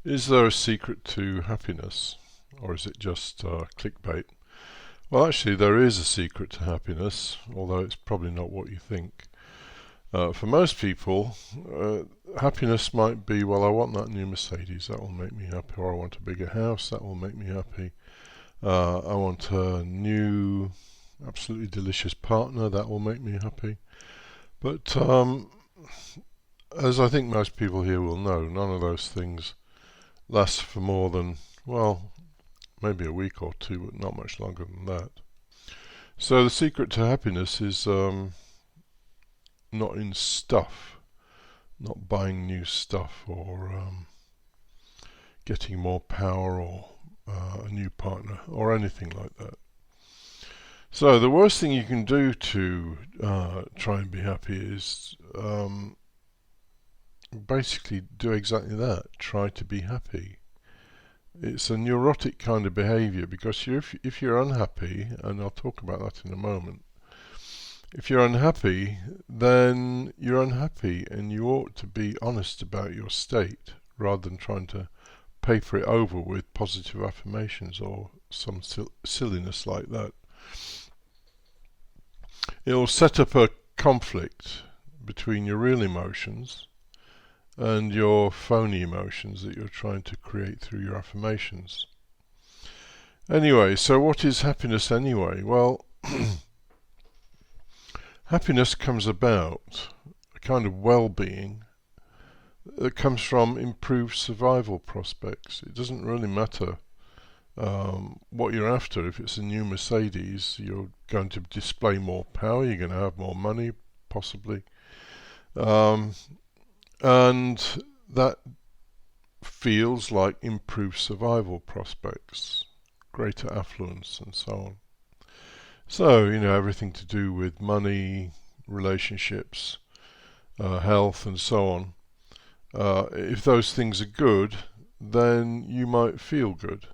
Is there a secret to happiness, or is it just clickbait? Well, actually, there is a secret to happiness, although it's probably not what you think. For most people, happiness might be, well, I want that new Mercedes, that will make me happy, or I want a bigger house, that will make me happy. I want a new, absolutely delicious partner, that will make me happy. But as I think most people here will know, none of those things last for more than, well, maybe a week or two, but not much longer than that. So the secret to happiness is not in stuff, not buying new stuff, or getting more power, or a new partner, or anything like that. So the worst thing you can do to try and be happy is basically do exactly that. Try to be happy. It's a neurotic kind of behavior, because if you're unhappy, and I'll talk about that in a moment, if you're unhappy, then you're unhappy, and you ought to be honest about your state rather than trying to paper it over with positive affirmations or some silliness like that. It'll set up a conflict between your real emotions and your phony emotions that you're trying to create through your affirmations. Anyway, so what is happiness anyway? Well, happiness comes about, a kind of well-being that comes from improved survival prospects. It doesn't really matter what you're after. If it's a new Mercedes, you're going to display more power, you're going to have more money, possibly. And that feels like improved survival prospects, greater affluence, and so on. So, everything to do with money, relationships, health, and so on. If those things are good, then you might feel good.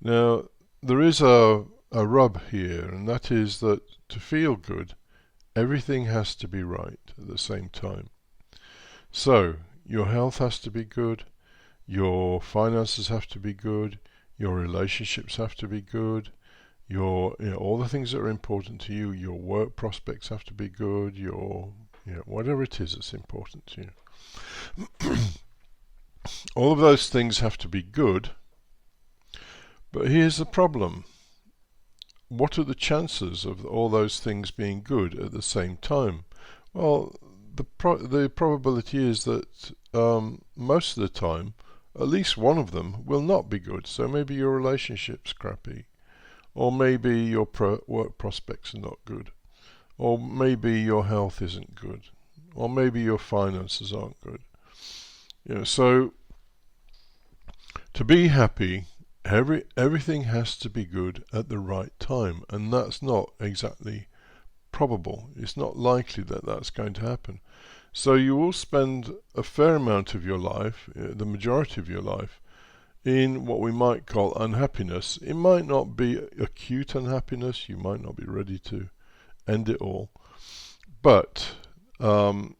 Now, there is a rub here, and that is that to feel good, everything has to be right at the same time. So, your health has to be good, your finances have to be good, your relationships have to be good, all the things that are important to you, your work prospects have to be good, whatever it is that's important to you. All of those things have to be good, but here's the problem. What are the chances of all those things being good at the same time? Well, the probability is that most of the time, at least one of them will not be good. So maybe your relationship's crappy, or maybe your work prospects are not good, or maybe your health isn't good, or maybe your finances aren't good. So to be happy, everything has to be good at the right time, and that's not exactly probable. It's not likely that that's going to happen. So you will spend a fair amount of your life, the majority of your life, in what we might call unhappiness. It might not be acute unhappiness, you might not be ready to end it all, but the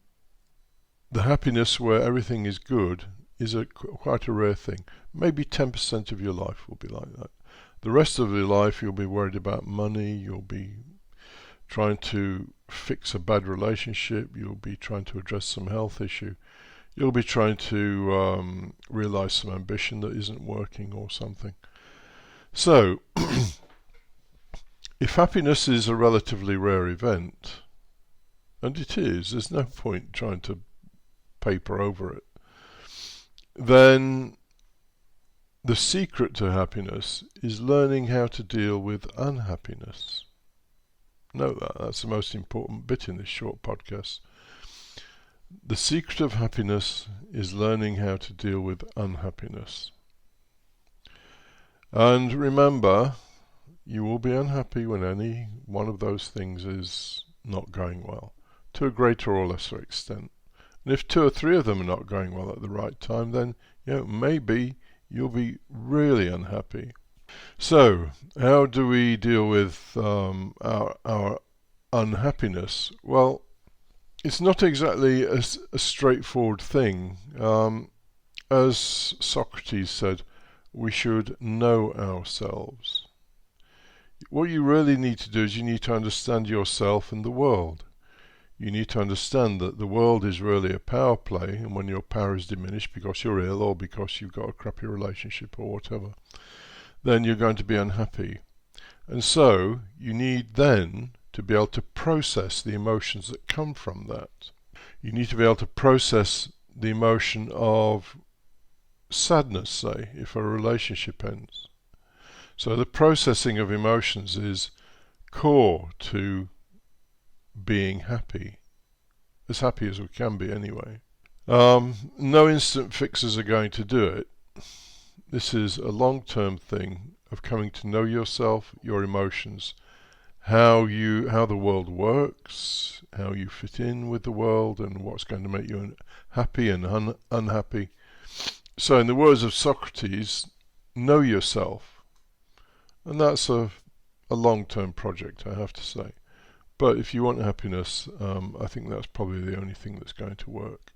happiness where everything is good is quite a rare thing. Maybe 10% of your life will be like that. The rest of your life you'll be worried about money, you'll be trying to fix a bad relationship, you'll be trying to address some health issue, you'll be trying to realize some ambition that isn't working or something. So, if happiness is a relatively rare event, and it is, there's no point trying to paper over it, then the secret to happiness is learning how to deal with unhappiness. Note that's the most important bit in this short podcast. The secret of happiness is learning how to deal with unhappiness. And remember, you will be unhappy when any one of those things is not going well, to a greater or lesser extent. And if 2 or 3 of them are not going well at the right time, then maybe you'll be really unhappy. So, how do we deal with our unhappiness? Well, it's not exactly a straightforward thing. as Socrates said, we should know ourselves. What you really need to do is you need to understand yourself and the world. You need to understand that the world is really a power play, and when your power is diminished because you're ill or because you've got a crappy relationship or whatever, then you're going to be unhappy. And so you need then to be able to process the emotions that come from that. You need to be able to process the emotion of sadness, say, if a relationship ends. So the processing of emotions is core to being happy, as happy as we can be anyway. No instant fixes are going to do it. This is a long-term thing of coming to know yourself, your emotions, how the world works, how you fit in with the world, and what's going to make you happy and unhappy. So in the words of Socrates, know yourself. And that's a long-term project, I have to say. But if you want happiness, I think that's probably the only thing that's going to work.